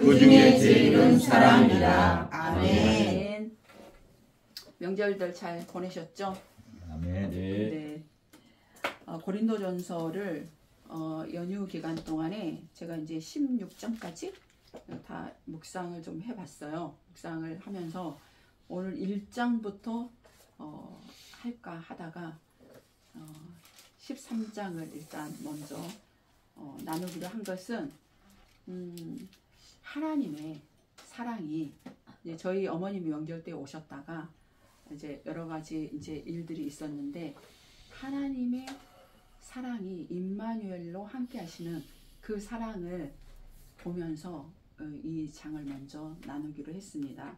그 중에 제일은 사랑이라. 아멘. 명절들 잘 보내셨죠? 아멘. 네. 고린도전서를 연휴 기간 동안에 제가 이제 16장까지 다 묵상을 좀 해봤어요. 묵상을 하면서 오늘 1장부터 할까 하다가 13장을 일단 먼저 나누기로 한 것은 하나님의 사랑이 이제 저희 어머님이 명절 때 오셨다가 이제 여러 가지 이제 일들이 있었는데 하나님의 사랑이 임마누엘로 함께 하시는 그 사랑을 보면서 이 장을 먼저 나누기로 했습니다.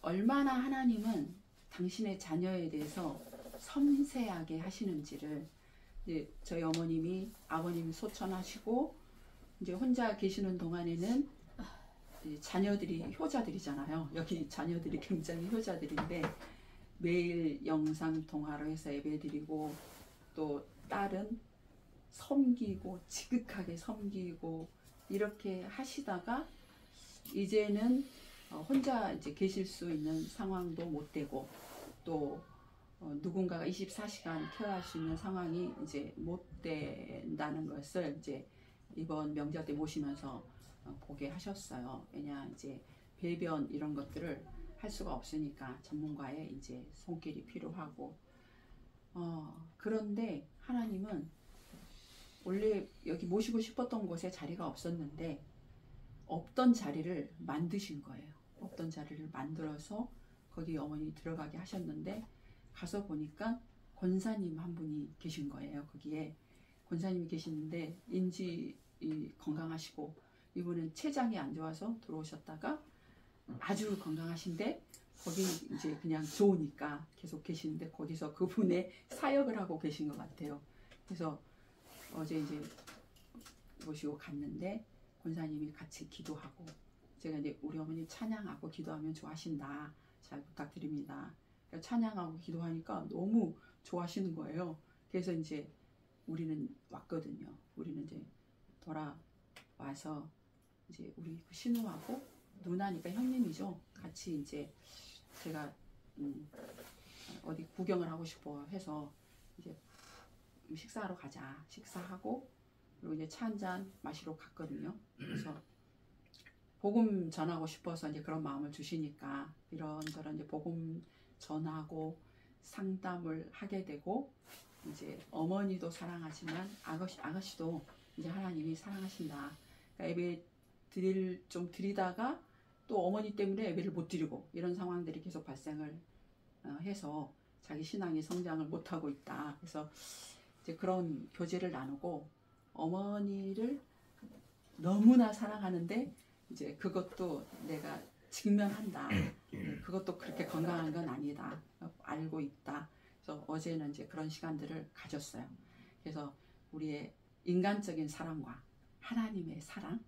얼마나 하나님은 당신의 자녀에 대해서 섬세하게 하시는지를 이제 저희 어머님이 아버님이 소천하시고 이제 혼자 계시는 동안에는 자녀들이 효자들이잖아요. 여기 자녀들이 굉장히 효자들인데 매일 영상 통화로 해서 예배드리고 또 딸은 섬기고 지극하게 섬기고 이렇게 하시다가 이제는 혼자 이제 계실 수 있는 상황도 못 되고 또 누군가가 24시간 케어할 수 있는 상황이 이제 못 된다는 것을 이제 이번 명절 때 모시면서 보게 하셨어요. 왜냐 이제 배변 이런 것들을 할 수가 없으니까 전문가의 이제 손길이 필요하고 그런데 하나님은 원래 여기 모시고 싶었던 곳에 자리가 없었는데 없던 자리를 만드신 거예요. 없던 자리를 만들어서 거기 어머니 들어가게 하셨는데 가서 보니까 권사님 한 분이 계신 거예요. 거기에 권사님이 계시는데 인지 건강하시고 이분은 췌장이 안 좋아서 들어오셨다가 아주 건강하신데 거기 이제 그냥 좋으니까 계속 계시는데 거기서 그분의 사역을 하고 계신 것 같아요. 그래서 어제 이제 모시고 갔는데 권사님이 같이 기도하고 제가 이제 우리 어머니 찬양하고 기도하면 좋아하신다. 잘 부탁드립니다. 그러니까 찬양하고 기도하니까 너무 좋아하시는 거예요. 그래서 이제 우리는 왔거든요. 우리는 이제 돌아와서 이제 우리 신우하고 누나니까 형님이죠. 같이 이제 제가 어디 구경을 하고 싶어 해서 이제 식사하러 가자. 식사하고 그리고 이제 차 한잔 마시러 갔거든요. 그래서 복음 전하고 싶어서 이제 그런 마음을 주시니까 이런저런 이제 복음 전하고 상담을 하게 되고 이제 어머니도 사랑하지만 아가씨도 이제 하나님이 사랑하신다. 그러니까 예배 좀 드리다가 또 어머니 때문에 예배를 못 드리고 이런 상황들이 계속 발생을 해서 자기 신앙이 성장을 못하고 있다. 그래서 이제 그런 교제를 나누고 어머니를 너무나 사랑하는데 이제 그것도 내가 직면한다. 그것도 그렇게 건강한 건 아니다. 알고 있다. 그래서 어제는 이제 그런 시간들을 가졌어요. 그래서 우리의 인간적인 사랑과 하나님의 사랑,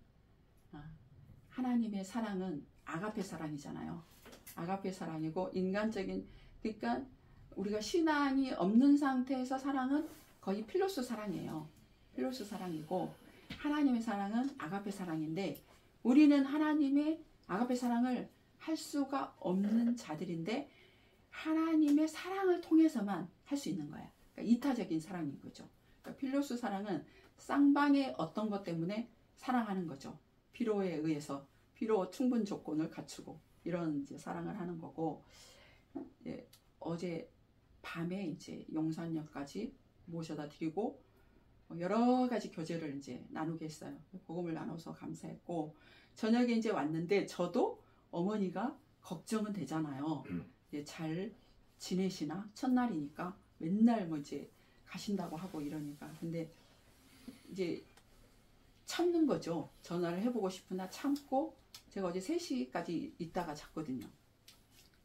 하나님의 사랑은 아가페 사랑이잖아요. 아가페 사랑이고 인간적인 그러니까 우리가 신앙이 없는 상태에서 사랑은 거의 필로스 사랑이에요. 필로스 사랑이고 하나님의 사랑은 아가페 사랑인데 우리는 하나님의 아가페 사랑을 할 수가 없는 자들인데 하나님의 사랑을 통해서만 할 수 있는 거예요. 그러니까 이타적인 사랑인 거죠. 그러니까 필로스 사랑은 쌍방의 어떤 것 때문에 사랑하는 거죠. 필요에 의해서 필요 충분 조건을 갖추고 이런 이제 사랑을 하는 거고 어제 밤에 이제 용산역까지 모셔다 드리고 여러 가지 교제를 이제 나누게 했어요. 복음을 나눠서 감사했고 저녁에 이제 왔는데 저도 어머니가 걱정은 되잖아요. 잘 지내시나 첫날이니까 맨날 뭐 이제 가신다고 하고 이러니까 근데 이제 참는 거죠. 전화를 해보고 싶으나 참고 제가 어제 3시까지 있다가 잤거든요.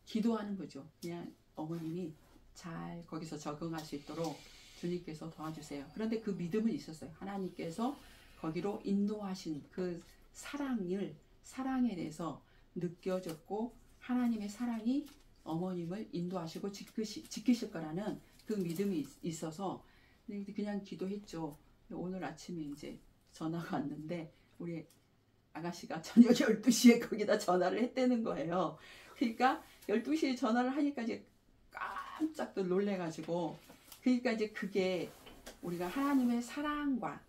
기도하는 거죠. 그냥 어머님이 잘 거기서 적응할 수 있도록 주님께서 도와주세요. 그런데 그 믿음은 있었어요. 하나님께서 거기로 인도하신 그 사랑에 대해서 느껴졌고 하나님의 사랑이 어머님을 인도하시고 지키실 거라는 그 믿음이 있어서 그냥 기도했죠. 오늘 아침에 이제 전화가 왔는데 우리 아가씨가 저녁 12시에 거기다 전화를 했다는 거예요. 그러니까 12시에 전화를 하니까 이제 깜짝 놀래가지고, 그러니까 이제 그게 우리가 하나님의 사랑과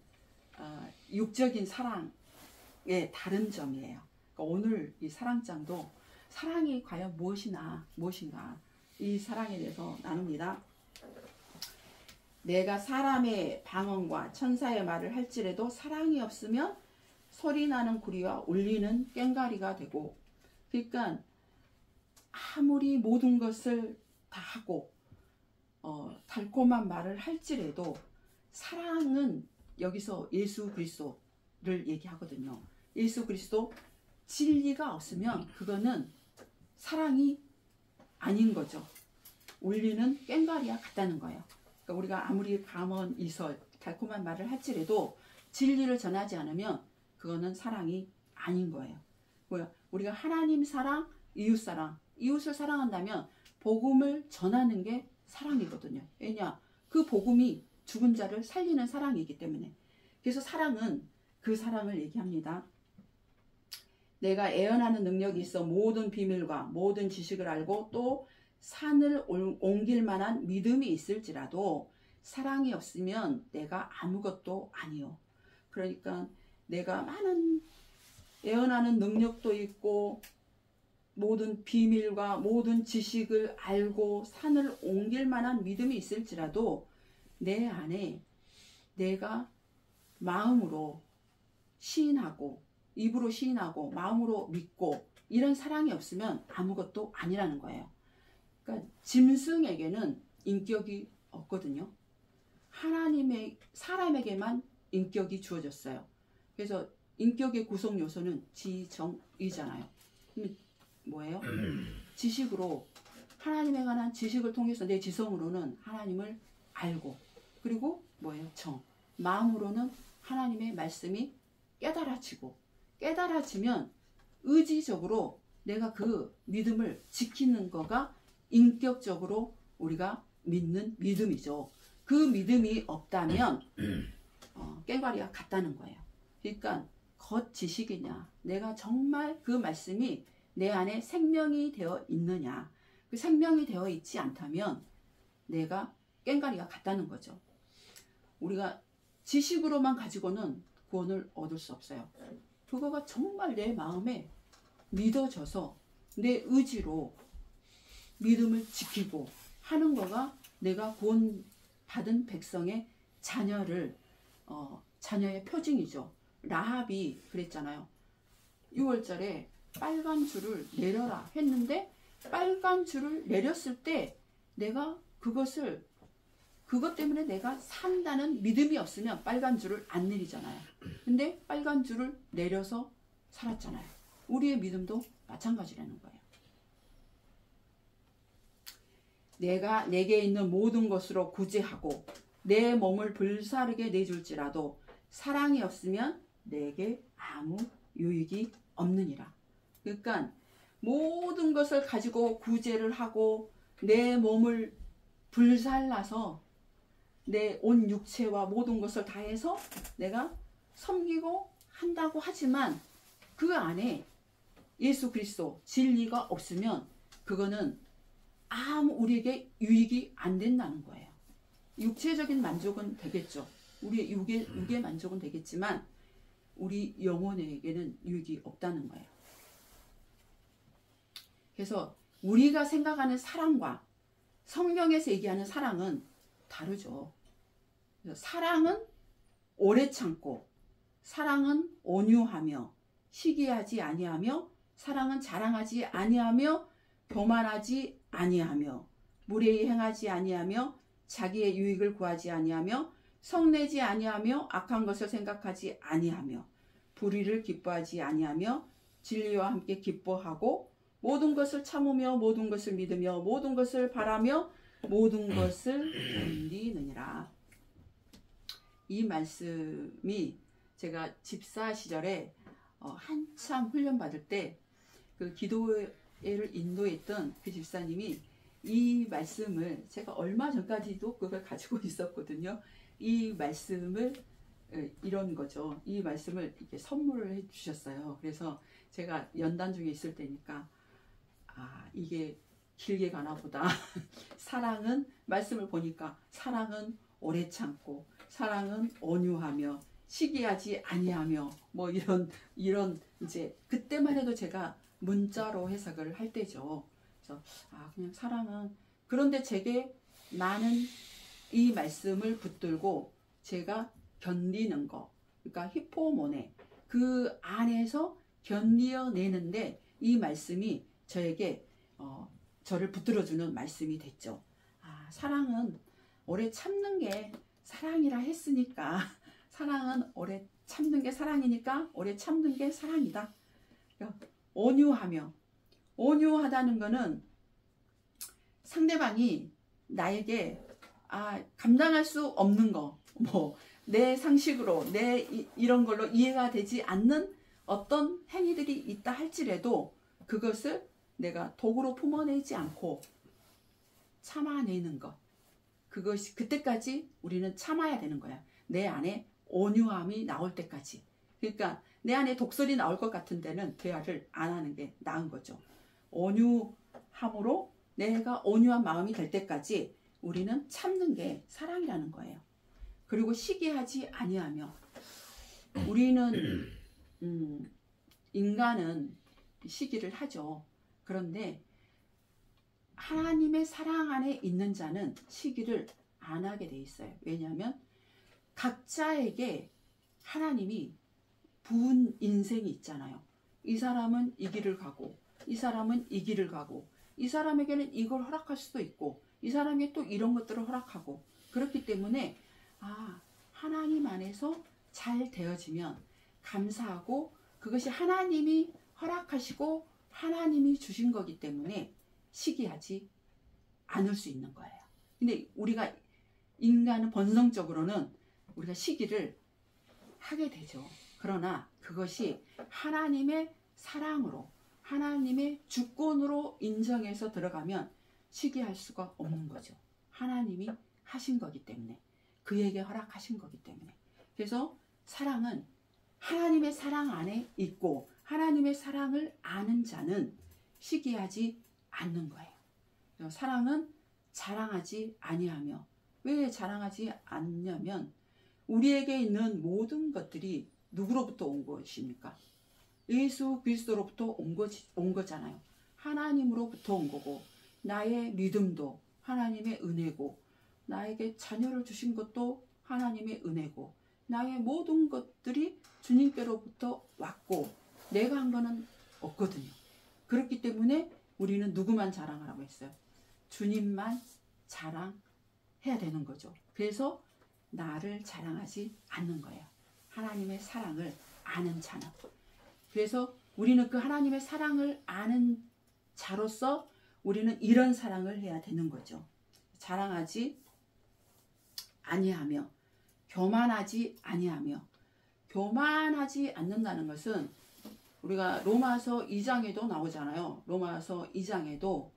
육적인 사랑의 다른 점이에요. 그러니까 오늘 이 사랑장도 사랑이 과연 무엇인가 이 사랑에 대해서 나눕니다. 내가 사람의 방언과 천사의 말을 할지라도 사랑이 없으면 소리나는 구리와 울리는 꽹과리가 되고, 그러니까 아무리 모든 것을 다 하고 달콤한 말을 할지라도 사랑은, 여기서 예수 그리스도를 얘기하거든요. 예수 그리스도 진리가 없으면 그거는 사랑이 아닌 거죠. 울리는 꽹과리와 같다는 거예요. 그러니까 우리가 아무리 감언, 이설, 달콤한 말을 할지라도 진리를 전하지 않으면 그거는 사랑이 아닌 거예요. 뭐야? 우리가 하나님 사랑, 이웃 사랑, 이웃을 사랑한다면 복음을 전하는 게 사랑이거든요. 왜냐? 그 복음이 죽은 자를 살리는 사랑이기 때문에. 그래서 사랑은 그 사랑을 얘기합니다. 내가 애언하는 능력이 있어 모든 비밀과 모든 지식을 알고 또 산을 옮길 만한 믿음이 있을지라도 사랑이 없으면 내가 아무것도 아니요. 그러니까 내가 많은 애언하는 능력도 있고 모든 비밀과 모든 지식을 알고 산을 옮길 만한 믿음이 있을지라도 내 안에 내가 마음으로 시인하고 입으로 시인하고 마음으로 믿고 이런 사랑이 없으면 아무것도 아니라는 거예요. 그러니까 짐승에게는 인격이 없거든요. 사람에게만 인격이 주어졌어요. 그래서 인격의 구성 요소는 지정이잖아요. 뭐예요? 지식으로, 하나님에 관한 지식을 통해서 내 지성으로는 하나님을 알고, 그리고 뭐예요? 마음으로는 하나님의 말씀이 깨달아지면 의지적으로 내가 그 믿음을 지키는 거가 인격적으로 우리가 믿는 믿음이죠. 그 믿음이 없다면 꽹과리와 같다는 거예요. 그러니까 겉 지식이냐, 내가 정말 그 말씀이 내 안에 생명이 되어 있느냐, 그 생명이 되어 있지 않다면 내가 꽹과리와 같다는 거죠. 우리가 지식으로만 가지고는 구원을 얻을 수 없어요. 그거가 정말 내 마음에 믿어져서 내 의지로 믿음을 지키고 하는 거가 내가 구원받은 백성의 자녀의 표징이죠. 라합이 그랬잖아요. 6월절에 빨간 줄을 내려라 했는데 빨간 줄을 내렸을 때 내가 그것 때문에 내가 산다는 믿음이 없으면 빨간 줄을 안 내리잖아요. 근데 빨간 줄을 내려서 살았잖아요. 우리의 믿음도 마찬가지라는 거예요. 내가 내게 있는 모든 것으로 구제하고 내 몸을 불사르게 내줄지라도 사랑이 없으면 내게 아무 유익이 없느니라. 그러니까 모든 것을 가지고 구제를 하고 내 몸을 불살라서 내 온 육체와 모든 것을 다해서 내가 섬기고 한다고 하지만 그 안에 예수 그리스도 진리가 없으면 그거는 아무 우리에게 유익이 안 된다는 거예요. 육체적인 만족은 되겠죠. 우리의 육의 만족은 되겠지만 우리 영혼에게는 유익이 없다는 거예요. 그래서 우리가 생각하는 사랑과 성경에서 얘기하는 사랑은 다르죠. 그래서 사랑은 오래 참고, 사랑은 온유하며, 시기하지 아니하며, 사랑은 자랑하지 아니하며, 교만하지 아니하며, 무례히 행하지 아니하며, 자기의 유익을 구하지 아니하며, 성내지 아니하며, 악한 것을 생각하지 아니하며, 불의를 기뻐하지 아니하며, 진리와 함께 기뻐하고, 모든 것을 참으며, 모든 것을 믿으며, 모든 것을 바라며, 모든 것을 견디느니라. 이 말씀이 제가 집사 시절에 한참 훈련 받을 때 그 기도회를 인도했던 그 집사님이 이 말씀을, 제가 얼마 전까지도 그걸 가지고 있었거든요. 이 말씀을 이런 거죠. 이 말씀을 이렇게 선물을 해 주셨어요. 그래서 제가 연단 중에 있을 때니까 이게 길게 가나 보다. 사랑은 말씀을 보니까 사랑은 오래 참고 사랑은 온유하며 시기하지 아니하며 뭐 이런 이제 그때만 해도 제가 문자로 해석을 할 때죠. 그래서 그냥 사랑은 그런데 제게 나는 이 말씀을 붙들고 제가 견디는 거 그러니까 히포모네 그 안에서 견디어내는데 이 말씀이 저에게 저를 붙들어주는 말씀이 됐죠. 사랑은 오래 참는 게 사랑이라 했으니까 사랑은 오래 참는 게 사랑이니까 오래 참는 게 사랑이다. 그러니까 온유하다는 거는 상대방이 나에게 감당할 수 없는 거, 뭐 내 상식으로 이런 걸로 이해가 되지 않는 어떤 행위들이 있다 할지라도 그것을 내가 도구로 품어내지 않고 참아내는 것. 그것이 그때까지 우리는 참아야 되는 거야. 내 안에 온유함이 나올 때까지. 그러니까 내 안에 독설이 나올 것 같은 데는 대화를 안 하는 게 나은 거죠. 온유함으로 내가 온유한 마음이 될 때까지 우리는 참는 게 사랑이라는 거예요. 그리고 시기하지 아니하며 우리는 인간은 시기를 하죠. 그런데 하나님의 사랑 안에 있는 자는 시기를 안 하게 돼 있어요. 왜냐하면 각자에게 하나님이 부은 인생이 있잖아요. 이 사람은 이 길을 가고 이 사람은 이 길을 가고 이 사람에게는 이걸 허락할 수도 있고 이 사람이 또 이런 것들을 허락하고 그렇기 때문에 하나님 안에서 잘 되어지면 감사하고 그것이 하나님이 허락하시고 하나님이 주신 거기 때문에 시기하지 않을 수 있는 거예요. 근데 우리가 인간은 본성적으로는 우리가 시기를 하게 되죠. 그러나 그것이 하나님의 사랑으로 하나님의 주권으로 인정해서 들어가면 시기할 수가 없는 거죠. 하나님이 하신 거기 때문에 그에게 허락하신 거기 때문에 그래서 사랑은 하나님의 사랑 안에 있고 하나님의 사랑을 아는 자는 시기하지 않는 거예요. 사랑은 자랑하지 아니하며 왜 자랑하지 않냐면 우리에게 있는 모든 것들이 누구로부터 온 것입니까? 예수 그리스도로부터 온 거잖아요. 하나님으로부터 온 거고 나의 믿음도 하나님의 은혜고 나에게 자녀를 주신 것도 하나님의 은혜고 나의 모든 것들이 주님께로부터 왔고 내가 한 거는 없거든요. 그렇기 때문에 우리는 누구만 자랑하라고 했어요? 주님만 자랑해야 되는 거죠. 그래서 나를 자랑하지 않는 거예요. 하나님의 사랑을 아는 자는. 그래서 우리는 그 하나님의 사랑을 아는 자로서 우리는 이런 사랑을 해야 되는 거죠. 자랑하지 아니하며 교만하지 아니하며 교만하지 않는다는 것은 우리가 로마서 2장에도 나오잖아요. 로마서 2장에도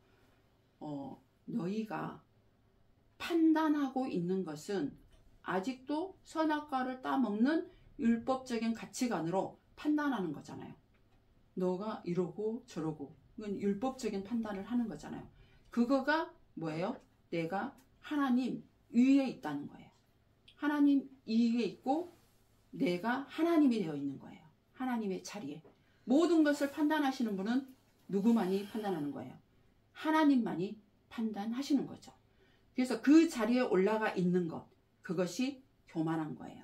너희가 판단하고 있는 것은 아직도 선악과를 따먹는 율법적인 가치관으로 판단하는 거잖아요. 너가 이러고 저러고 이건 율법적인 판단을 하는 거잖아요. 그거가 뭐예요? 내가 하나님 위에 있다는 거예요. 하나님 위에 있고 내가 하나님이 되어 있는 거예요. 하나님의 자리에. 모든 것을 판단하시는 분은 누구만이 판단하는 거예요? 하나님만이 판단하시는 거죠. 그래서 그 자리에 올라가 있는 것, 그것이 교만한 거예요.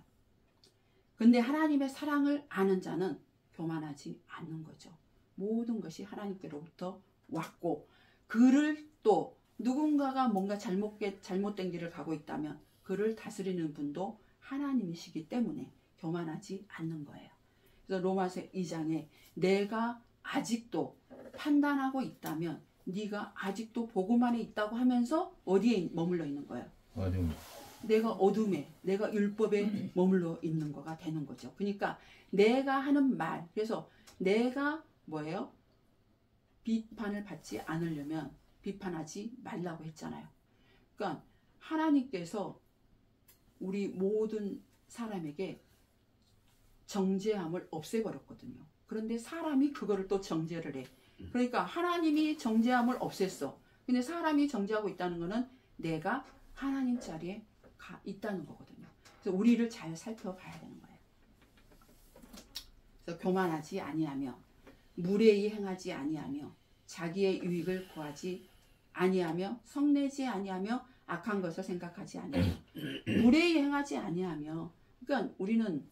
근데 하나님의 사랑을 아는 자는 교만하지 않는 거죠. 모든 것이 하나님께로부터 왔고 그를 또 누군가가 뭔가 잘못된 길을 가고 있다면 그를 다스리는 분도 하나님이시기 때문에 교만하지 않는 거예요. 그래서 로마서 2장에 내가 아직도 판단하고 있다면 네가 아직도 복음 안에 있다고 하면서 어디에 머물러 있는 거예요? 어둠. 내가 어둠에, 내가 율법에 머물러 있는 거가 되는 거죠. 그러니까 내가 하는 말, 그래서 내가 뭐예요? 비판을 받지 않으려면 비판하지 말라고 했잖아요. 그러니까 하나님께서 우리 모든 사람에게 정죄함을 없애버렸거든요. 그런데 사람이 그거를 또 정죄를 해. 그러니까 하나님이 정죄함을 없앴어. 근데 사람이 정죄하고 있다는 거는 내가 하나님 자리에 있다는 거거든요. 그래서 우리를 잘 살펴봐야 되는 거예요. 그래서 교만하지 아니하며 무례히 행하지 아니하며 자기의 유익을 구하지 아니하며 성내지 아니하며 악한 것을 생각하지 아니하며 무례히 행하지 아니하며, 그러니까 우리는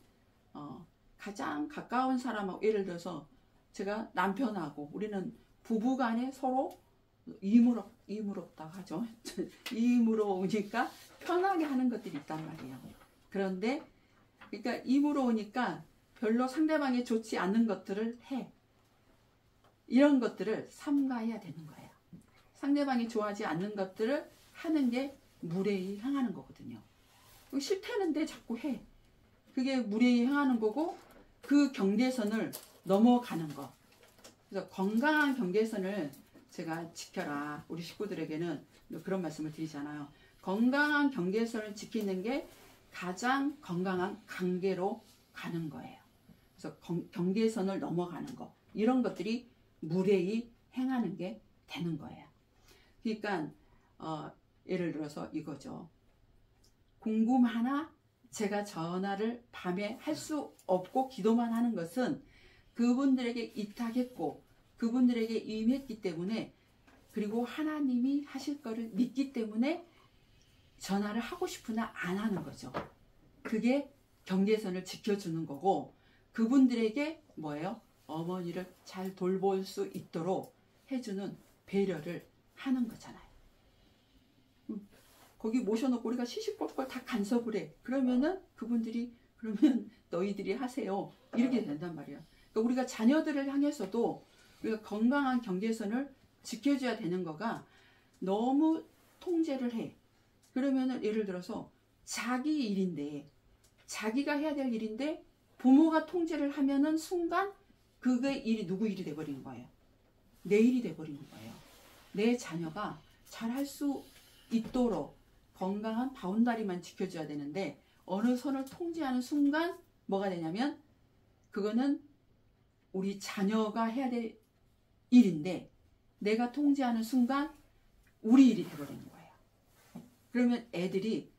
가장 가까운 사람하고, 예를 들어서 제가 남편하고 우리는 부부간에 서로 이무롭다 하죠. 이무로우니까 편하게 하는 것들이 있단 말이에요. 그런데 그러니까 이무로우니까 별로 상대방이 좋지 않는 것들을 해. 이런 것들을 삼가해야 되는 거예요. 상대방이 좋아하지 않는 것들을 하는 게 무례히 행하는 거거든요. 싫다는데 자꾸 해. 그게 무례히 행하는 거고, 그 경계선을 넘어가는 거. 그래서 건강한 경계선을 제가 지켜라. 우리 식구들에게는 그런 말씀을 드리잖아요. 건강한 경계선을 지키는 게 가장 건강한 관계로 가는 거예요. 그래서 경계선을 넘어가는 거. 이런 것들이 무례히 행하는 게 되는 거예요. 그러니까 예를 들어서 이거죠. 궁금하나 제가 전화를 밤에 할 수 없고 기도만 하는 것은 그분들에게 이탁했고 그분들에게 임했기 때문에, 그리고 하나님이 하실 거를 믿기 때문에 전화를 하고 싶으나 안 하는 거죠. 그게 경계선을 지켜주는 거고, 그분들에게 뭐예요? 어머니를 잘 돌볼 수 있도록 해주는 배려를 하는 거잖아요. 거기 모셔놓고 우리가 시시콜콜 다 간섭을 해. 그러면은 그분들이 그러면 너희들이 하세요. 이렇게 된단 말이야. 그러니까 우리가 자녀들을 향해서도 우리가 건강한 경계선을 지켜줘야 되는 거가, 너무 통제를 해. 그러면은 예를 들어서 자기 일인데, 자기가 해야 될 일인데 부모가 통제를 하면은 순간 그게 일이 누구 일이 돼버리는 거예요. 내 일이 돼버리는 거예요. 내 자녀가 잘할 수 있도록 건강한 바운다리만 지켜줘야 되는데, 어느 선을 통제하는 순간 뭐가 되냐면 그거는 우리 자녀가 해야 될 일인데 내가 통제하는 순간 우리 일이 돼버리는 거예요. 그러면 애들이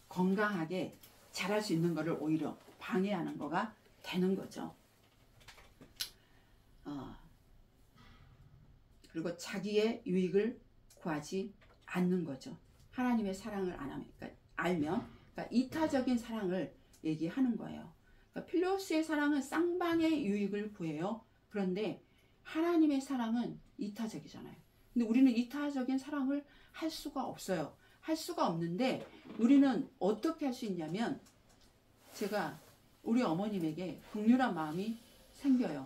건강하게 잘할 수 있는 거를 오히려 방해하는 거가 되는 거죠. 그리고 자기의 유익을 구하지 않는 거죠. 하나님의 사랑을 알면, 그러니까 이타적인 사랑을 얘기하는 거예요. 그러니까 필로스의 사랑은 쌍방의 유익을 구해요. 그런데 하나님의 사랑은 이타적이잖아요. 근데 우리는 이타적인 사랑을 할 수가 없어요. 할 수가 없는데 우리는 어떻게 할 수 있냐면, 제가 우리 어머님에게 긍휼한 마음이 생겨요.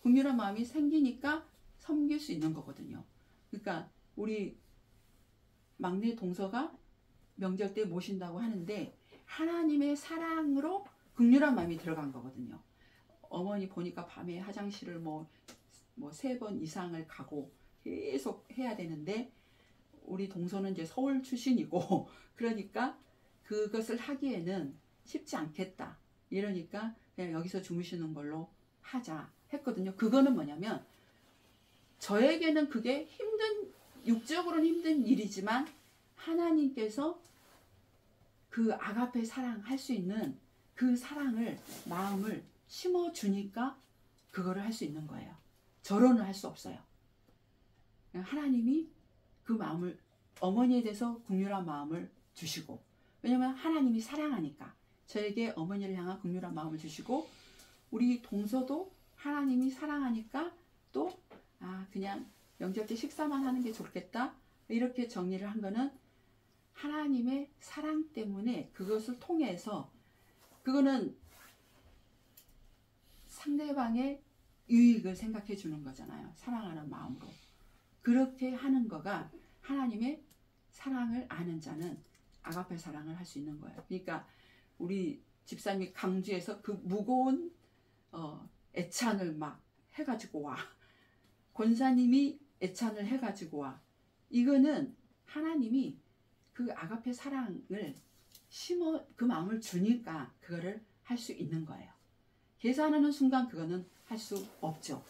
긍휼한 마음이 생기니까 섬길 수 있는 거거든요. 그러니까 우리 막내 동서가 명절 때 모신다고 하는데 하나님의 사랑으로 긍휼한 마음이 들어간 거거든요. 어머니 보니까 밤에 화장실을 뭐 3번 이상을 가고 계속 해야 되는데, 우리 동서는 이제 서울 출신이고 그러니까 그것을 하기에는 쉽지 않겠다. 이러니까 그냥 여기서 주무시는 걸로 하자 했거든요. 그거는 뭐냐면, 저에게는 그게 육적으로는 힘든 일이지만 하나님께서 그 아가페 사랑 할 수 있는 그 사랑을, 마음을 심어주니까 그거를 할 수 있는 거예요. 저로는 할 수 없어요. 하나님이 그 마음을, 어머니에 대해서 긍휼한 마음을 주시고, 왜냐면 하나님이 사랑하니까 저에게 어머니를 향한 긍휼한 마음을 주시고, 우리 동서도 하나님이 사랑하니까 또 그냥 명절 때 식사만 하는 게 좋겠다, 이렇게 정리를 한 거는 하나님의 사랑 때문에, 그것을 통해서, 그거는 상대방의 유익을 생각해 주는 거잖아요. 사랑하는 마음으로. 그렇게 하는 거가, 하나님의 사랑을 아는 자는 아가페 사랑을 할 수 있는 거예요. 그러니까 우리 집사님이 강주에서 그 무거운 애찬을 막 해가지고 와. 권사님이 애찬을 해가지고 와. 이거는 하나님이 그 아가페 사랑을 그 마음을 주니까 그거를 할 수 있는 거예요. 계산하는 순간 그거는 할 수 없죠.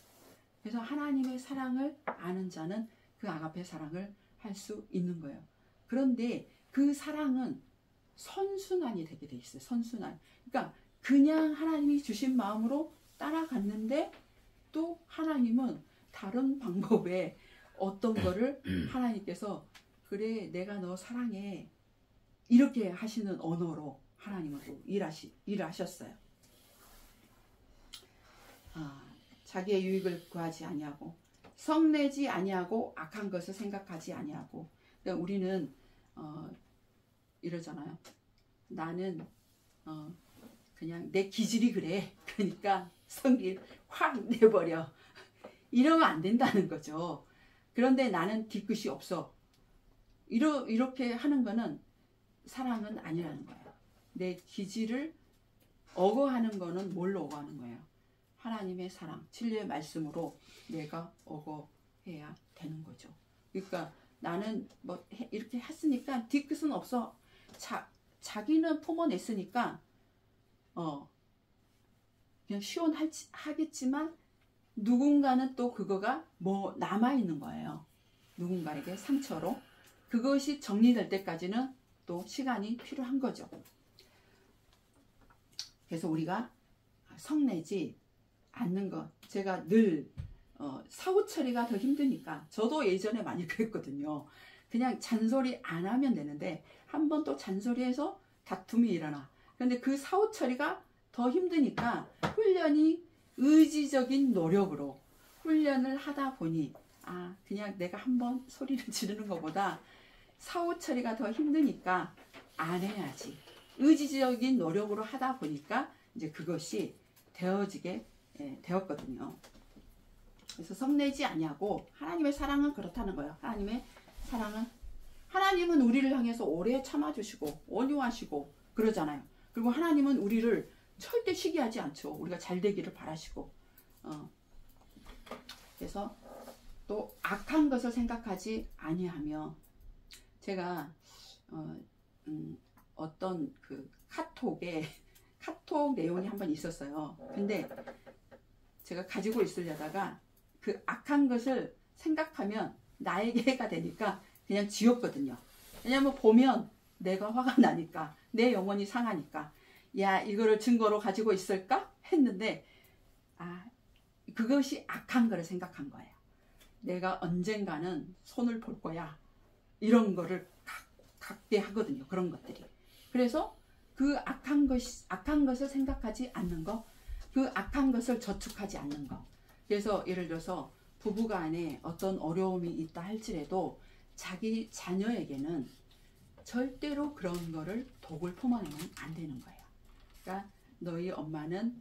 그래서 하나님의 사랑을 아는 자는 그 아가페 사랑을 할 수 있는 거예요. 그런데 그 사랑은 선순환이 되게 돼 있어요. 선순환. 그러니까 그냥 하나님이 주신 마음으로 따라갔는데 또 하나님은 다른 방법에 어떤 거를 하나님께서 그래 내가 너 사랑해 이렇게 하시는 언어로 하나님은 또 일하셨어요. 자기의 유익을 구하지 아니하고 성내지 아니하고 악한 것을 생각하지 아니하고. 그러니까 우리는 이러잖아요. 나는 그냥 내 기질이 그래. 그러니까 성질 확 내버려. 이러면 안 된다는 거죠. 그런데 나는 뒤끝이 없어. 이렇게 하는 거는 사랑은 아니라는 거예요. 내 기질을 억어하는 거는 뭘로 억어하는 거예요? 하나님의 사랑, 진리의 말씀으로 내가 억어해야 되는 거죠. 그러니까 나는 뭐 이렇게 했으니까 뒤끝은 없어. 자기는 품어냈으니까 그냥 시원하겠지만 누군가는 또 그거가 뭐 남아있는 거예요. 누군가에게 상처로. 그것이 정리될 때까지는 또 시간이 필요한 거죠. 그래서 우리가 성내지 않는 것. 제가 늘 사후 처리가 더 힘드니까 저도 예전에 많이 그랬거든요. 그냥 잔소리 안 하면 되는데 한 번 또 잔소리해서 다툼이 일어나. 그런데 그 사후 처리가 더 힘드니까 훈련이 의지적인 노력으로 훈련을 하다 보니 그냥 내가 한번 소리를 지르는 것보다 사후 처리가 더 힘드니까 안 해야지. 의지적인 노력으로 하다 보니까 이제 그것이 되어지게 되었거든요. 그래서 성내지 아니하고 하나님의 사랑은 그렇다는 거예요. 하나님은 우리를 향해서 오래 참아주시고 온유하시고 그러잖아요. 그리고 하나님은 우리를 절대 시기하지 않죠. 우리가 잘 되기를 바라시고. 그래서 또 악한 것을 생각하지 아니하며. 제가 어떤 그 카톡 내용이 한번 있었어요. 근데 제가 가지고 있으려다가 그 악한 것을 생각하면 나에게 해가 되니까 그냥 지웠거든요. 왜냐면 보면 내가 화가 나니까, 내 영혼이 상하니까, 야 이거를 증거로 가지고 있을까 했는데 그것이 악한 거를 생각한 거예요. 내가 언젠가는 손을 볼 거야. 이런 거를 갖게 하거든요. 그런 것들이. 그래서 그 악한 것을 생각하지 않는 거, 그 악한 것을 저축하지 않는 거. 그래서 예를 들어서 부부간에 어떤 어려움이 있다 할지라도 자기 자녀에게는 절대로 그런 거를 독을 품어내면 안 되는 거예요. 그러니까 너희 엄마는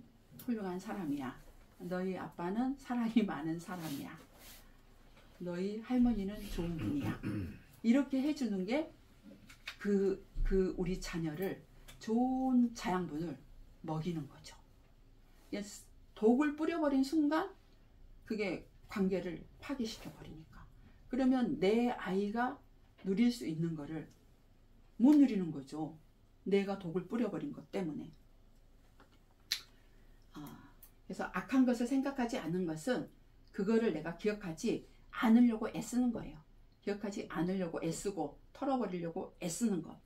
훌륭한 사람이야. 너희 아빠는 사랑이 많은 사람이야. 너희 할머니는 좋은 분이야. 이렇게 해주는 게 우리 자녀를 좋은 자양분을 먹이는 거죠. 독을 뿌려버린 순간 그게 관계를 파괴시켜 버리니까. 그러면 내 아이가 누릴 수 있는 거를 못 누리는 거죠. 내가 독을 뿌려버린 것 때문에. 그래서 악한 것을 생각하지 않는 것은 그거를 내가 기억하지 않으려고 애쓰는 거예요. 기억하지 않으려고 애쓰고 털어버리려고 애쓰는 것.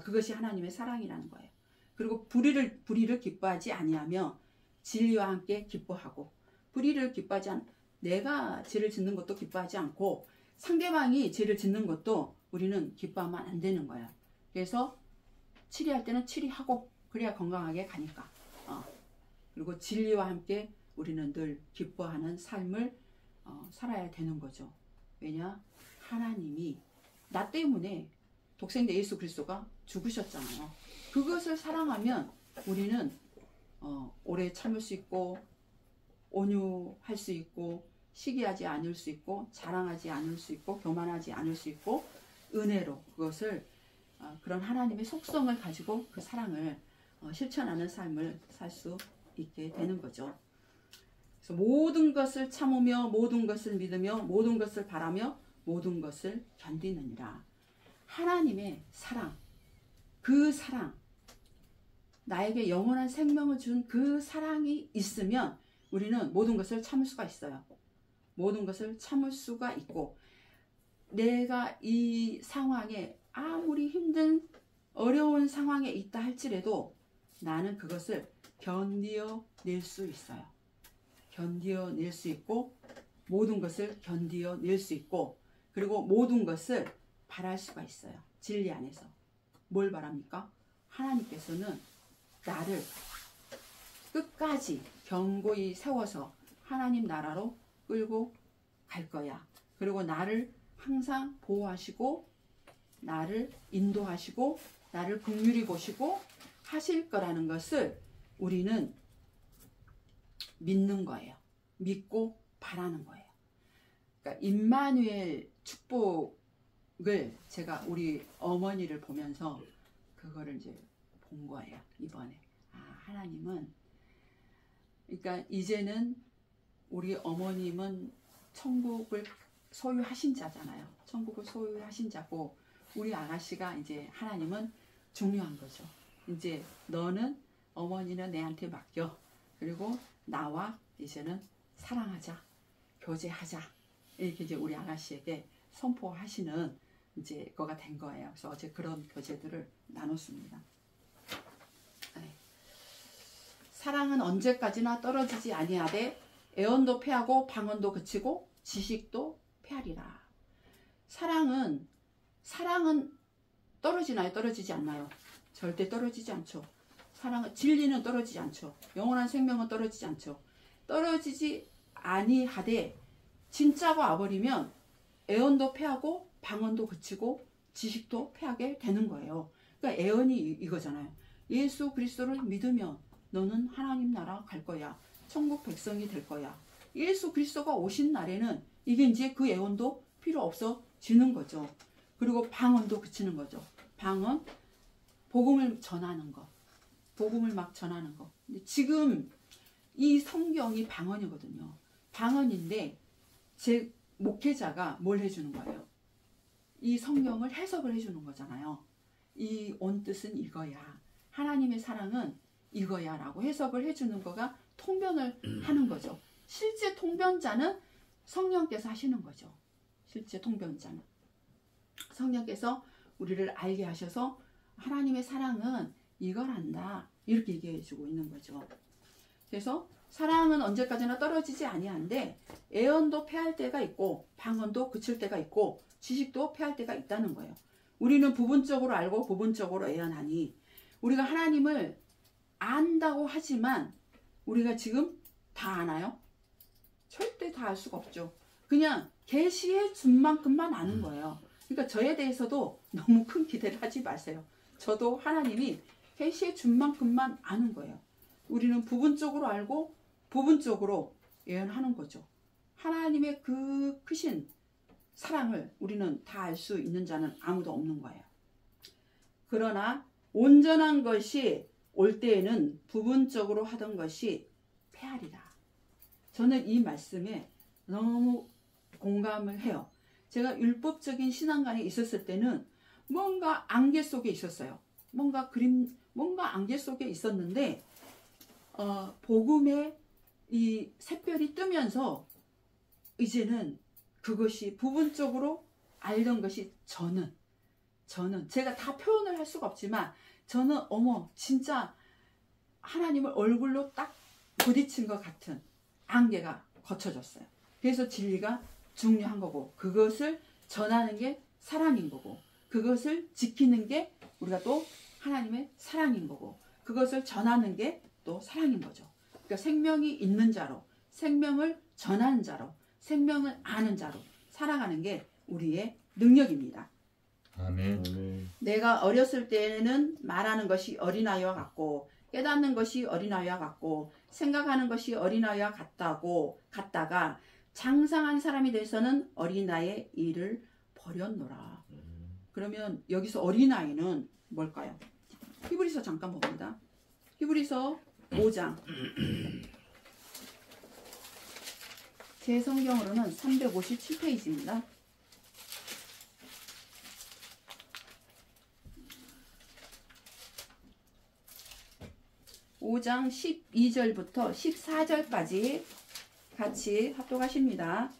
그것이 하나님의 사랑이라는 거예요. 그리고 불의를 기뻐하지 아니하며 진리와 함께 기뻐하고. 불의를 기뻐하지 내가 죄를 짓는 것도 기뻐하지 않고 상대방이 죄를 짓는 것도 우리는 기뻐하면 안 되는 거예요. 그래서 치리할 때는 치리하고 그래야 건강하게 가니까. 그리고 진리와 함께 우리는 늘 기뻐하는 삶을 살아야 되는 거죠. 왜냐? 하나님이 나 때문에 독생자 예수 그리스도가 죽으셨잖아요. 그것을 사랑하면 우리는 오래 참을 수 있고 온유할 수 있고 시기하지 않을 수 있고 자랑하지 않을 수 있고 교만하지 않을 수 있고 은혜로 그것을 그런 하나님의 속성을 가지고 그 사랑을 실천하는 삶을 살 수 있게 되는 거죠. 그래서 모든 것을 참으며 모든 것을 믿으며 모든 것을 바라며 모든 것을 견디느니라. 하나님의 사랑, 그 사랑, 나에게 영원한 생명을 준 그 사랑이 있으면 우리는 모든 것을 참을 수가 있어요. 모든 것을 참을 수가 있고, 내가 이 상황에 아무리 힘든 어려운 상황에 있다 할지라도 나는 그것을 견디어낼 수 있어요. 견디어낼 수 있고, 모든 것을 견디어낼 수 있고, 그리고 모든 것을 바랄 수가 있어요. 진리 안에서. 뭘 바랍니까? 하나님께서는 나를 끝까지 견고히 세워서 하나님 나라로 끌고 갈 거야. 그리고 나를 항상 보호하시고, 나를 인도하시고, 나를 긍휼히 보시고 하실 거라는 것을 우리는 믿는 거예요. 믿고 바라는 거예요. 그러니까 임마누엘 축복을 제가 우리 어머니를 보면서 그거를 이제 본 거예요. 이번에 하나님은, 그러니까 이제는 우리 어머님은 천국을 소유하신 자잖아요. 천국을 소유하신 자고, 우리 아가씨가 이제 하나님은 중요한 거죠. 이제 너는, 어머니는 내한테 맡겨. 그리고 나와 이제는 사랑하자, 교제하자. 이렇게 이제 우리 아가씨에게 선포하시는 이제 거가 된 거예요. 그래서 어제 그런 교제들을 나눴습니다. 사랑은 언제까지나 떨어지지 아니하되 애언도 패하고 방언도 그치고 지식도 패하리라. 사랑은 떨어지나요? 떨어지지 않나요? 절대 떨어지지 않죠. 사랑은, 진리는 떨어지지 않죠. 영원한 생명은 떨어지지 않죠. 떨어지지 아니하되 진짜가 와버리면 애언도 패하고 방언도 그치고 지식도 패하게 되는 거예요. 그러니까 애언이 이거잖아요. 예수 그리스도를 믿으면 너는 하나님 나라 갈 거야. 천국 백성이 될 거야. 예수 그리스도가 오신 날에는 이게 이제 그 애언도 필요 없어지는 거죠. 그리고 방언도 그치는 거죠. 방언, 복음을 전하는 거. 복음을 막 전하는 거. 근데 지금 이 성경이 방언이거든요. 방언인데 제 목회자가 뭘 해주는 거예요? 이 성경을 해석을 해주는 거잖아요. 이 온 뜻은 이거야. 하나님의 사랑은 이거야 라고 해석을 해주는 거가 통변을 하는 거죠. 실제 통변자는 성령께서 하시는 거죠. 실제 통변자는 성령께서 우리를 알게 하셔서 하나님의 사랑은 이거란다 이렇게 얘기해 주고 있는 거죠. 그래서 사랑은 언제까지나 떨어지지 아니한데 애언도 패할 때가 있고 방언도 그칠 때가 있고 지식도 패할 때가 있다는 거예요. 우리는 부분적으로 알고 부분적으로 애언하니, 우리가 하나님을 안다고 하지만 우리가 지금 다 아나요? 절대 다 알 수가 없죠. 그냥 계시해 준 만큼만 아는 거예요. 그러니까 저에 대해서도 너무 큰 기대를 하지 마세요. 저도 하나님이 계시해 준 만큼만 아는 거예요. 우리는 부분적으로 알고 부분적으로 예언하는 거죠. 하나님의 그 크신 사랑을 우리는 다 알 수 있는 자는 아무도 없는 거예요. 그러나 온전한 것이 올 때에는 부분적으로 하던 것이 패하리라. 저는 이 말씀에 너무 공감을 해요. 제가 율법적인 신앙관에 있었을 때는 뭔가 안개 속에 있었어요. 뭔가 안개 속에 있었는데 복음의 이 샛별이 뜨면서 이제는 그것이 부분적으로 알던 것이 저는 제가 다 표현을 할 수가 없지만 저는 진짜 하나님을 얼굴로 딱 부딪힌 것 같은 안개가 거쳐졌어요. 그래서 진리가 중요한 거고, 그것을 전하는 게 사랑인 거고, 그것을 지키는 게 우리가 또 하나님의 사랑인 거고, 그것을 전하는 게 또 사랑인 거죠. 그러니까 생명이 있는 자로, 생명을 전하는 자로, 생명을 아는 자로 살아가는 게 우리의 능력입니다. 아멘. 내가 어렸을 때는 말하는 것이 어린아이와 같고 깨닫는 것이 어린아이와 같고 생각하는 것이 어린아이와 같다가 장성한 사람이 돼서는 어린아이의 일을 버렸노라. 그러면 여기서 어린아이는 뭘까요? 히브리서 잠깐 봅니다. 히브리서 5장. 제 성경으로는 357페이지입니다. 5장 12절부터 14절까지 같이 합독하십니다.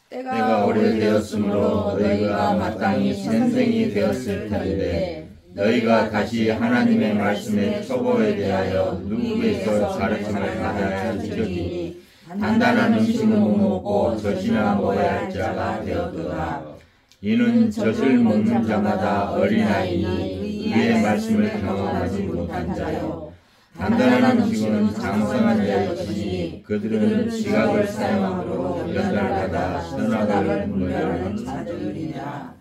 때가 오래되었으므로 너희가 마땅히 선생이 되었을 터인데 너희가 다시 하나님의 말씀의 초보에 대하여 누구에게서 가르침을 받아 들으니 단단한 음식은 못 먹고 젖이나 먹어야 할 자가 되었도다. 이는 젖을 먹는 자마다 어린아이니 의의 말씀을 경험하지 못한 자요 단단한 음식은 장성한 자의 것이니 그들은 지각을 사용함으로 연달마다 선악을 분별하는 자들이라.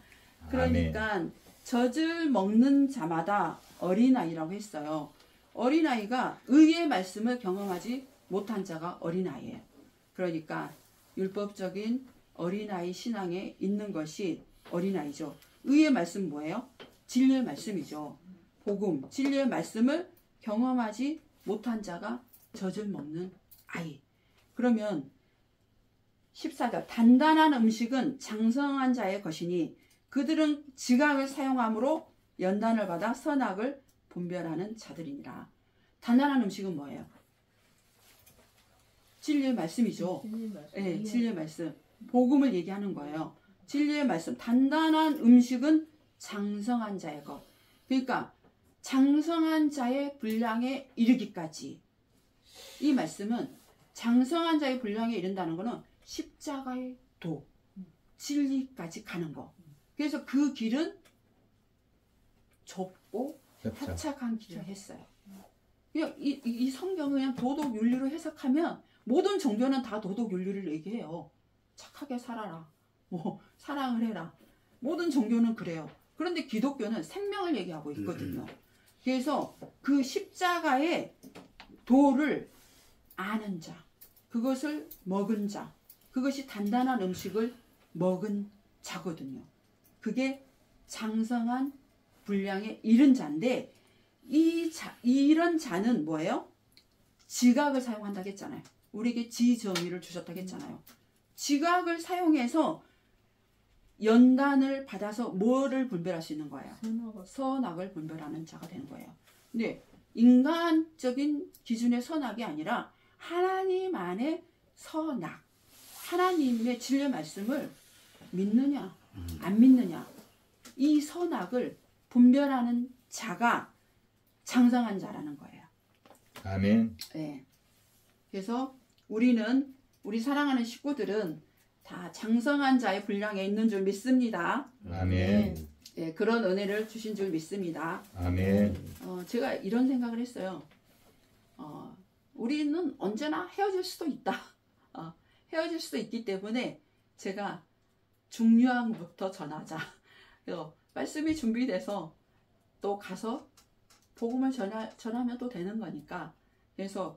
그러니까 젖을 먹는 자마다 어린아이라고 했어요. 어린아이가 의의 말씀을 경험하지 못한 자가 어린아이예요. 그러니까 율법적인 어린아이 신앙에 있는 것이 어린아이죠. 의의 말씀 뭐예요? 진리의 말씀이죠. 복음, 진리의 말씀을 경험하지 못한 자가 젖을 먹는 아이. 그러면 14절 단단한 음식은 장성한 자의 것이니 그들은 지각을 사용함으로 연단을 받아 선악을 분별하는 자들이니라. 단단한 음식은 뭐예요? 진리의 말씀이죠. 네, 진리의 말씀. 복음을 얘기하는 거예요. 진리의 말씀. 단단한 음식은 장성한 자의 것. 그러니까 장성한 자의 분량에 이르기까지. 이 말씀은 장성한 자의 분량에 이른다는 것은 십자가의 도, 진리까지 가는 거. 그래서 그 길은 좁고 협착한 길을 했어요. 그냥 이 성경을 그냥 도덕 윤리로 해석하면 모든 종교는 다 도덕 윤리를 얘기해요. 착하게 살아라. 뭐 사랑을 해라. 모든 종교는 그래요. 그런데 기독교는 생명을 얘기하고 있거든요. 그래서 그 십자가의 도를 아는 자, 그것을 먹은 자, 그것이 단단한 음식을 먹은 자거든요. 그게 장성한 분량에 이른 자인데 이런 자는 뭐예요? 지각을 사용한다고 했잖아요. 우리에게 지정의를 주셨다고 했잖아요. 지각을 사용해서 연단을 받아서 뭐를 분별할 수 있는 거예요? 선악을 분별하는 자가 되는 거예요. 근데 인간적인 기준의 선악이 아니라 하나님 안의 선악, 하나님의 진리의 말씀을 믿느냐 안 믿느냐, 이 선악을 분별하는 자가 장성한 자라는 거예요. 아멘. 네. 그래서 우리 사랑하는 식구들은 다 장성한 자의 분량에 있는 줄 믿습니다. 아멘. 네, 그런 은혜를 주신 줄 믿습니다. 아멘. 제가 이런 생각을 했어요. 우리는 언제나 헤어질 수도 있다. 헤어질 수도 있기 때문에 제가 중요한 것부터 전하자. 그래서 말씀이 준비돼서 또 가서 복음을 전하면 또 되는 거니까. 그래서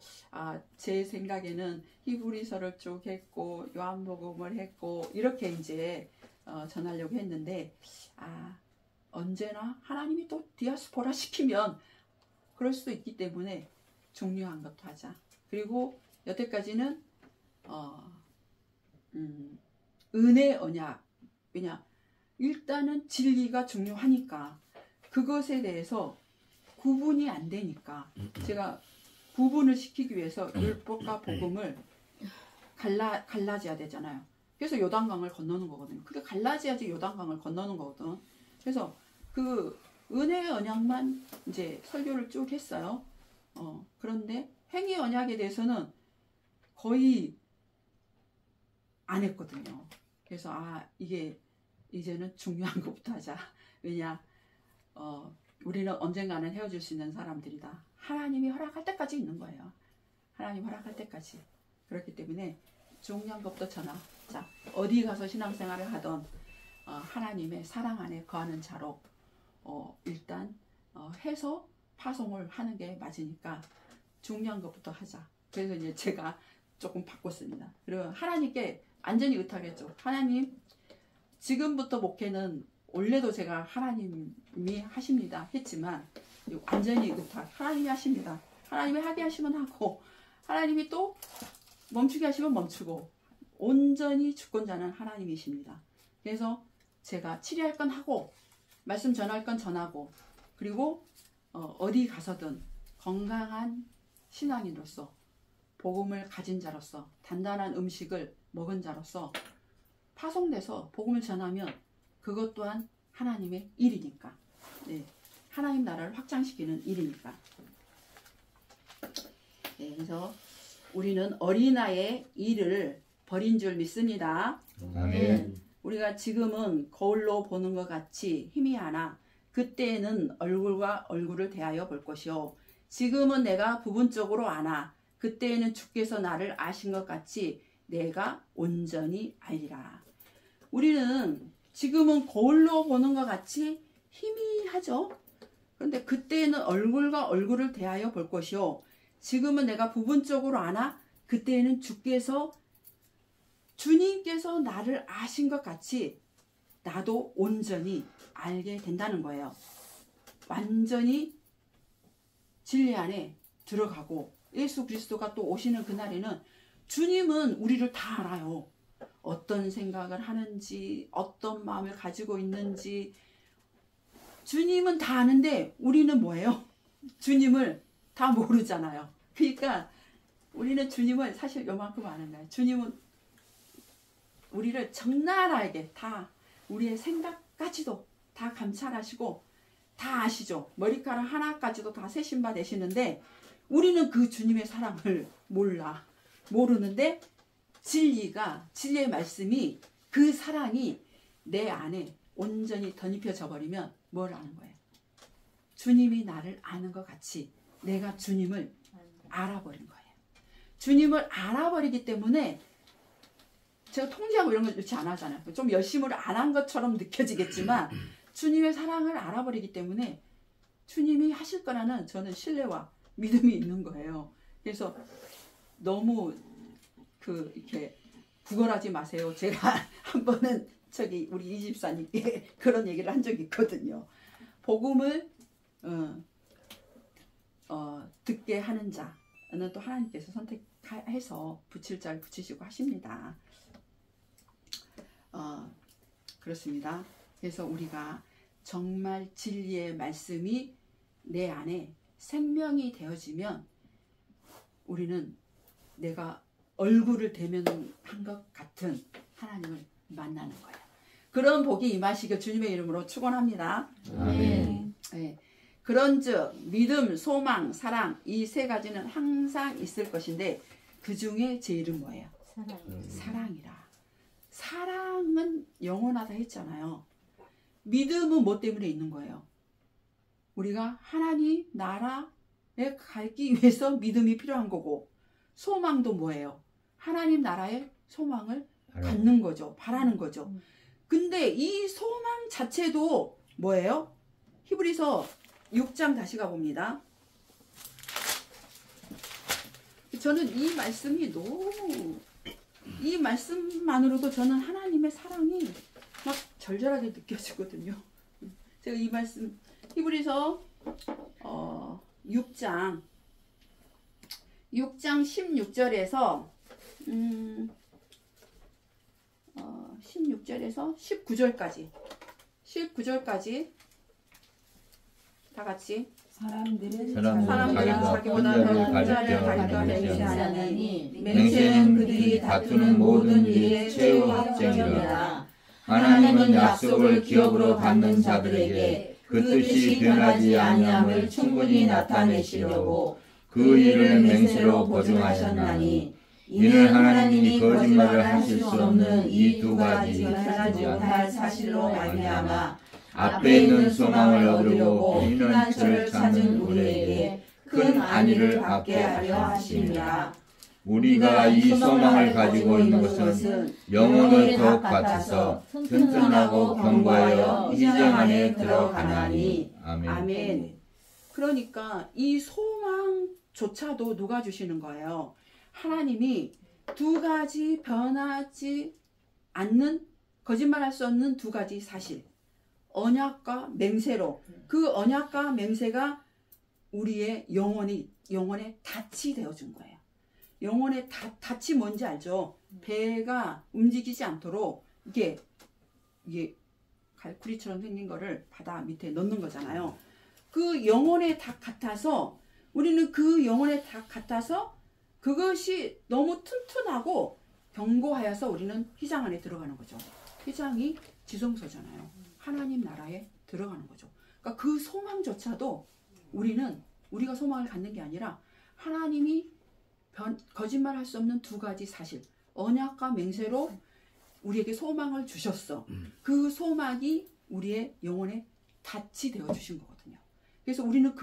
제 생각에는 히브리서를 쭉 했고 요한복음을 했고 이렇게 이제 전하려고 했는데 언제나 하나님이 또 디아스포라 시키면 그럴 수도 있기 때문에 중요한 것도 하자. 그리고 여태까지는 은혜 언약, 왜냐 일단은 진리가 중요하니까 그것에 대해서 구분이 안 되니까 제가 구분을 시키기 위해서 율법과 복음을 갈라져야 되잖아요. 그래서 요단강을 건너는 거거든요. 그게 갈라져야지 요단강을 건너는 거거든. 그래서 그 은혜의 언약만 이제 설교를 쭉 했어요. 그런데 행위 언약에 대해서는 거의 안 했거든요. 그래서 이게 이제는 중요한 것부터 하자. 왜냐 우리는 언젠가는 헤어질 수 있는 사람들이다. 하나님이 허락할 때까지 있는 거예요. 하나님 허락할 때까지. 그렇기 때문에 중요한 것부터 전하. 자, 어디 가서 신앙생활을 하던 하나님의 사랑 안에 거하는 자로 일단 해서 파송을 하는 게 맞으니까 중요한 것부터 하자. 그래서 이제 제가 조금 바꿨습니다. 그리고 하나님께 완전히 의탁했죠. 하나님, 지금부터 목회는 원래도 제가 하나님이 하십니다 했지만 완전히 의탁. 하나님이 하십니다. 하나님이 하게 하시면 하고 하나님이 또 멈추게 하시면 멈추고 온전히 주권자는 하나님이십니다. 그래서 제가 치료할 건 하고 말씀 전할 건 전하고 그리고 어디 가서든 건강한 신앙인으로서 복음을 가진 자로서 단단한 음식을 먹은 자로서 파송돼서 복음을 전하면 그것 또한 하나님의 일이니까. 네, 하나님 나라를 확장시키는 일이니까. 네, 그래서 우리는 어린아이의 일을 버린 줄 믿습니다. 아멘. 우리가 지금은 거울로 보는 것 같이 희미하나 그때에는 얼굴과 얼굴을 대하여 볼 것이요. 지금은 내가 부분적으로 아나 그때에는 주께서 나를 아신 것 같이 내가 온전히 알리라. 우리는 지금은 거울로 보는 것 같이 희미하죠. 그런데 그때에는 얼굴과 얼굴을 대하여 볼 것이요. 지금은 내가 부분적으로 아나 그때에는 주님께서 나를 아신 것 같이 나도 온전히 알게 된다는 거예요. 완전히 진리 안에 들어가고 예수 그리스도가 또 오시는 그날에는 주님은 우리를 다 알아요. 어떤 생각을 하는지 어떤 마음을 가지고 있는지 주님은 다 아는데 우리는 뭐예요? 주님을 다 모르잖아요. 그러니까 우리는 주님을 사실 요만큼 아는 거예요. 주님은 우리를 적나라하게 다 우리의 생각까지도 다 감찰하시고 다 아시죠. 머리카락 하나까지도 다 세심바 내시는데 우리는 그 주님의 사랑을 모르는데 진리의 말씀이 그 사랑이 내 안에 온전히 덧입혀져 버리면 뭘 아는 거예요? 주님이 나를 아는 것 같이 내가 주님을 알아버린 거예요. 주님을 알아버리기 때문에 제가 통제하고 이런 거 그렇지 안 하잖아요. 좀 열심히 안 한 것처럼 느껴지겠지만 주님의 사랑을 알아버리기 때문에 주님이 하실 거라는 저는 신뢰와 믿음이 있는 거예요. 그래서 너무 이렇게 구걸하지 마세요. 제가 한 번은 우리 이집사님께 그런 얘기를 한 적이 있거든요. 복음을 듣게 하는 자는 또 하나님께서 선택해서 붙일 자를 붙이시고 하십니다. 그렇습니다. 그래서 우리가 정말 진리의 말씀이 내 안에 생명이 되어지면 우리는 내가 얼굴을 대면한 것 같은 하나님을 만나는 거예요. 그런 복이 임하시길 주님의 이름으로 축원합니다. 아멘. 네. 그런즉 믿음, 소망, 사랑 이 세 가지는 항상 있을 것인데 그 중에 제일은 뭐예요? 사랑이라. 사랑은 영원하다 했잖아요. 믿음은 뭐 때문에 있는 거예요? 우리가 하나님 나라에 가기 위해서 믿음이 필요한 거고 소망도 뭐예요? 하나님 나라의 소망을 갖는 거죠. 바라는 거죠. 근데 이 소망 자체도 뭐예요? 히브리서 6장 다시 가봅니다. 저는 이 말씀이 이 말씀만으로도 저는 하나님의 사랑이 막 절절하게 느껴지거든요. 제가 이 말씀 히브리서 6장 16절에서 16절에서 19절까지 다 같이 사람들은 자기보다 더 자를 가리켜 맹세하나니 맹세는 그들이 다투는 모든 일의 최후 확정이로다. 하나님은 약속을 기업으로 받는 자들에게 그 뜻이 변하지 아니함을 충분히 나타내시려고 그 일을 맹세로 보증하셨나니 이는 하나님이 거짓말을 하실 수 없는 이 두 가지 변하지 못할 사실로 말미암아 앞에 있는 소망을 얻으려고 피난처를 찾은 우리에게 큰 안위를 받게 하려 하심이라. 우리가 이 소망을 가지고 있는 것은 영혼을 더욱 받쳐서 튼튼하고 견고하여 희정 안에 들어가나니. 아멘. 아멘. 그러니까 이 소망조차도 누가 주시는 거예요? 하나님이 두 가지 변하지 않는 거짓말할 수 없는 두 가지 사실. 언약과 맹세로 그 언약과 맹세가 우리의 영혼에 닻이 되어준 거예요. 영혼의 닻이 뭔지 알죠? 배가 움직이지 않도록 이게 갈쿠리처럼 생긴 거를 바다 밑에 넣는 거잖아요. 그 영혼의 닭 같아서 우리는 그 영혼에 다 같아서 그것이 너무 튼튼하고 견고하여서 우리는 휘장 안에 들어가는 거죠. 휘장이 지성소잖아요. 하나님 나라에 들어가는 거죠. 그러니까 그 소망조차도 우리가 소망을 갖는 게 아니라 하나님이 거짓말할 수 없는 두 가지 사실, 언약과 맹세로 우리에게 소망을 주셨어. 그 소망이 우리의 영혼에 닷이 되어 주신 거거든요. 그래서 우리는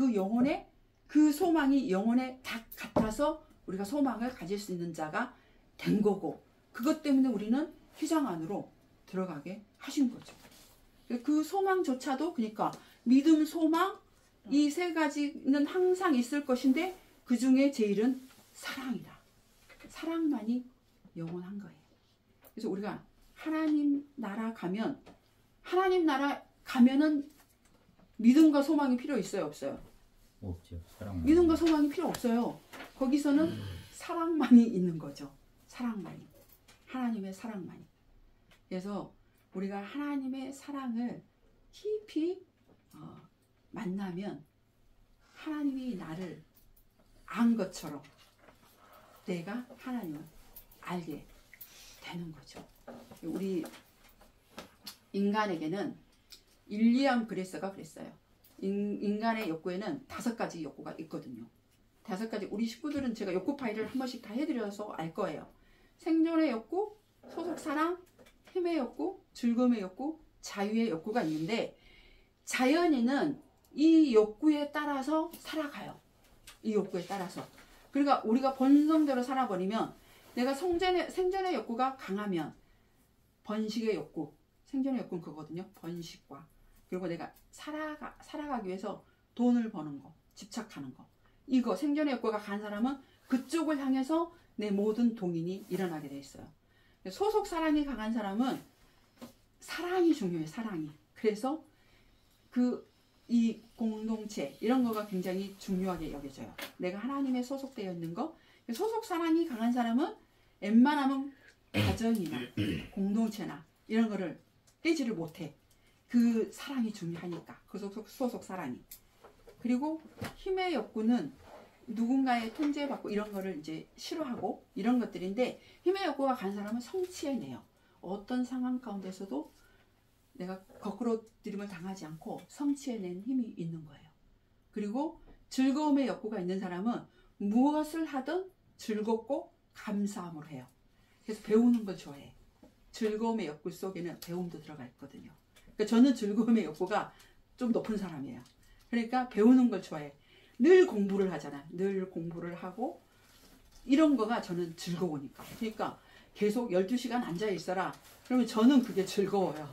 그 소망이 영혼에 닷 같아서 우리가 소망을 가질 수 있는 자가 된 거고, 그것 때문에 우리는 휘장 안으로 들어가게 하신 거죠. 그 소망조차도, 그러니까 믿음, 소망, 이 세 가지는 항상 있을 것인데 그 중에 제일은 사랑이다. 사랑만이 영원한 거예요. 그래서 우리가 하나님 나라 가면은 믿음과 소망이 필요 있어요, 없어요? 없죠. 사랑만. 믿음과 소망이 필요 없어요. 거기서는 사랑만이 있는 거죠. 사랑만이. 하나님의 사랑만이. 그래서 우리가 하나님의 사랑을 깊이 만나면 하나님이 나를 안 것처럼 내가 하나님을 알게 되는 거죠. 우리 인간에게는 윌리엄 그레서가 그랬어요. 인간의 욕구에는 5가지 욕구가 있거든요. 5가지. 우리 식구들은 제가 욕구 파일을 한 번씩 다 해드려서 알 거예요. 생존의 욕구, 소속사랑, 힘의 욕구, 즐거움의 욕구, 자유의 욕구가 있는데, 자연인은 이 욕구에 따라서 살아가요. 이 욕구에 따라서. 그러니까 우리가 본성대로 살아버리면, 내가 생존의 욕구가 강하면 번식의 욕구, 생존의 욕구는 그거거든요. 번식과. 그리고 내가 살아가기 위해서 돈을 버는 거, 집착하는 거. 이거 생존의 욕구가 강한 사람은 그쪽을 향해서 내 모든 동인이 일어나게 돼 있어요. 소속 사랑이 강한 사람은 사랑이 중요해요. 사랑이. 그래서 이 공동체 이런 거가 굉장히 중요하게 여겨져요. 내가 하나님에 소속되어 있는 거. 소속 사랑이 강한 사람은 웬만하면 가정이나 공동체나 이런 거를 깨지를 못해. 그 사랑이 중요하니까. 그 소속 사랑이. 그리고 힘의 욕구는 누군가의 통제받고 이런 거를 이제 싫어하고 이런 것들인데, 힘의 욕구가 강한 사람은 성취해내요. 어떤 상황 가운데서도 내가 거꾸로 들임을 당하지 않고 성취해낸 힘이 있는 거예요. 그리고 즐거움의 욕구가 있는 사람은 무엇을 하든 즐겁고 감사함으로 해요. 그래서 배우는 걸 좋아해. 즐거움의 욕구 속에는 배움도 들어가 있거든요. 그러니까 저는 즐거움의 욕구가 좀 높은 사람이에요. 그러니까 배우는 걸 좋아해. 늘 공부를 하잖아요. 늘 공부를 하고 이런 거가 저는 즐거우니까. 그러니까 계속 12시간 앉아 있어라. 그러면 저는 그게 즐거워요.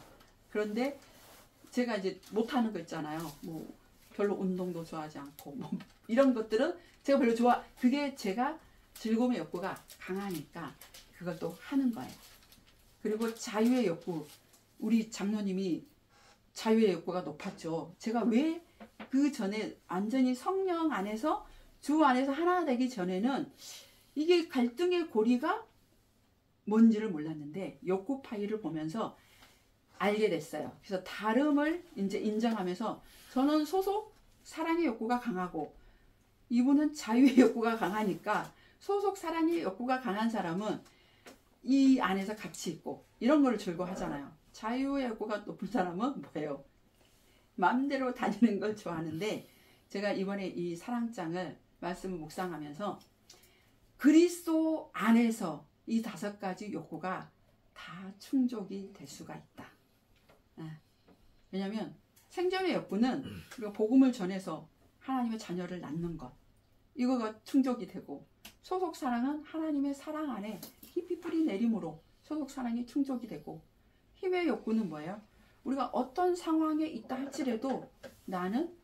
그런데 제가 이제 못하는 거 있잖아요. 뭐 별로 운동도 좋아하지 않고 뭐 이런 것들은 제가 별로 그게 제가 즐거움의 욕구가 강하니까 그걸 또 하는 거예요. 그리고 자유의 욕구. 우리 장로님이 자유의 욕구가 높았죠. 제가 왜 그 전에 완전히 성령 안에서 주 안에서 하나 되기 전에는 이게 갈등의 고리가 뭔지를 몰랐는데 욕구 파일을 보면서 알게 됐어요. 그래서 다름을 이제 인정하면서 저는 소속 사랑의 욕구가 강하고 이분은 자유의 욕구가 강하니까 소속 사랑의 욕구가 강한 사람은 이 안에서 같이 있고 이런 거를 즐거워하잖아요. 자유의 욕구가 높은 사람은 뭐예요? 마음대로 다니는 걸 좋아하는데, 제가 이번에 이 사랑장을 말씀을 묵상하면서 그리스도 안에서 이 5가지 욕구가 다 충족이 될 수가 있다. 왜냐하면 생존의 욕구는 우리가 복음을 전해서 하나님의 자녀를 낳는 것, 이거가 충족이 되고, 소속 사랑은 하나님의 사랑 안에 깊이 뿌리 내림으로 소속 사랑이 충족이 되고, 힘의 욕구는 뭐예요? 우리가 어떤 상황에 있다 할지라도 나는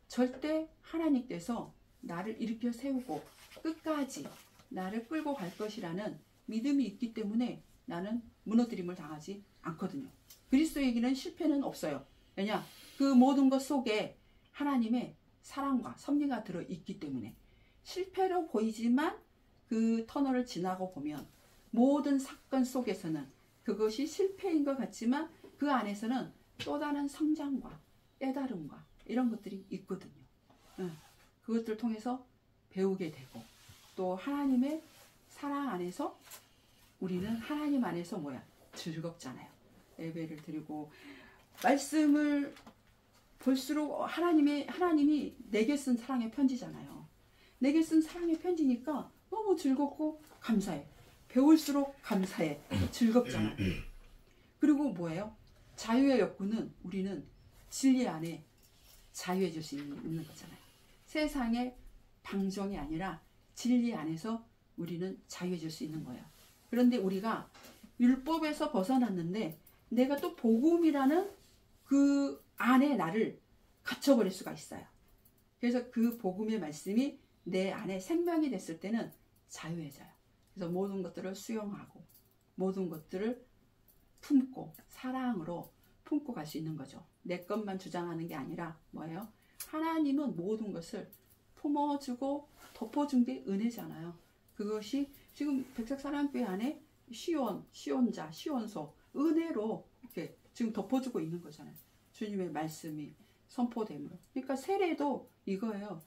절대 하나님께서 나를 일으켜 세우고 끝까지 나를 끌고 갈 것이라는 믿음이 있기 때문에 나는 무너뜨림을 당하지 않거든요. 그리스도에게는 실패는 없어요. 왜냐? 그 모든 것 속에 하나님의 사랑과 섭리가 들어있기 때문에. 실패로 보이지만 그 터널을 지나고 보면 모든 사건 속에서는 그것이 실패인 것 같지만 그 안에서는 또 다른 성장과 깨달음과 이런 것들이 있거든요. 그것들을 통해서 배우게 되고 또 하나님의 사랑 안에서 우리는 하나님 안에서 뭐야? 즐겁잖아요. 예배를 드리고 말씀을 볼수록 하나님이 내게 쓴 사랑의 편지잖아요. 내게 쓴 사랑의 편지니까 너무 즐겁고 감사해. 배울수록 감사해. 즐겁잖아요. 그리고 뭐예요? 자유의 욕구는 우리는 진리 안에 자유해질 수 있는 거잖아요. 세상의 방종이 아니라 진리 안에서 우리는 자유해질 수 있는 거예요. 그런데 우리가 율법에서 벗어났는데 내가 또 복음이라는 그 안에 나를 갇혀버릴 수가 있어요. 그래서 그 복음의 말씀이 내 안에 생명이 됐을 때는 자유해져요. 그래서 모든 것들을 수용하고 모든 것들을 품고 사랑으로 품고 갈 수 있는 거죠. 내 것만 주장하는 게 아니라 뭐예요? 하나님은 모든 것을 품어주고 덮어준 게 은혜잖아요. 그것이 지금 백석사랑교회 안에 시온자, 시온소 은혜로 이렇게 지금 덮어주고 있는 거잖아요. 주님의 말씀이 선포됨으로. 그러니까 세례도 이거예요.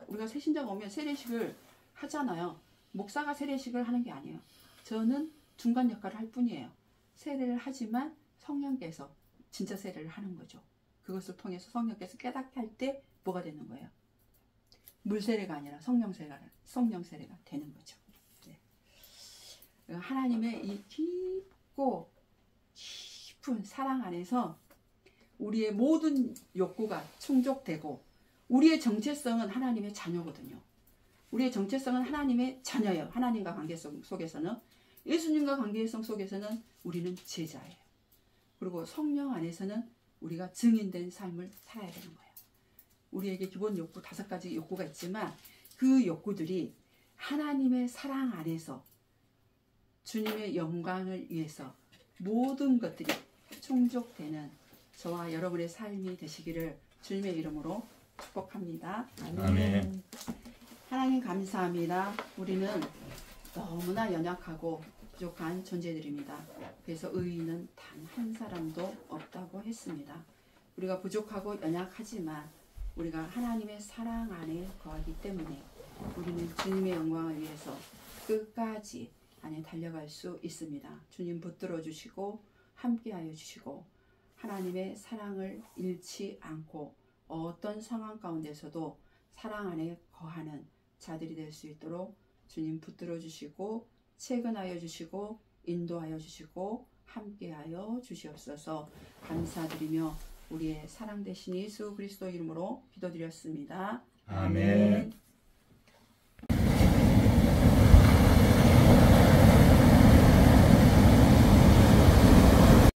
우리가 새신자가 오면 세례식을 하잖아요. 목사가 세례식을 하는 게 아니에요. 저는 중간 역할을 할 뿐이에요. 세례를 하지만 성령께서 진짜 세례를 하는 거죠. 그것을 통해서 성령께서 깨닫게 할 때 뭐가 되는 거예요? 물세례가 아니라 성령세례가 되는 거죠. 네. 하나님의 이 깊고 깊은 사랑 안에서 우리의 모든 욕구가 충족되고 우리의 정체성은 하나님의 자녀거든요. 우리의 정체성은 하나님의 자녀예요. 하나님과 관계성 속에서는 예수님과 관계성 속에서는 우리는 제자예요. 그리고 성령 안에서는 우리가 증인된 삶을 살아야 되는 거예요. 우리에게 기본 욕구 5가지 욕구가 있지만 그 욕구들이 하나님의 사랑 안에서 주님의 영광을 위해서 모든 것들이 충족되는 저와 여러분의 삶이 되시기를 주님의 이름으로 축복합니다. 아멘. 하나님 감사합니다. 우리는 너무나 연약하고 부족한 존재들입니다. 그래서 의인은 단 한 사람도 없다고 했습니다. 우리가 부족하고 연약하지만 우리가 하나님의 사랑 안에 거하기 때문에 우리는 주님의 영광을 위해서 끝까지 안에 달려갈 수 있습니다. 주님 붙들어 주시고 함께하여 주시고 하나님의 사랑을 잃지 않고 어떤 상황 가운데서도 사랑 안에 거하는 자들이 될 수 있도록 주님 붙들어 주시고 채근하여 주시고 인도하여 주시고 함께하여 주시옵소서. 감사드리며 우리의 사랑 되신 예수 그리스도 이름으로 기도드렸습니다. 아멘.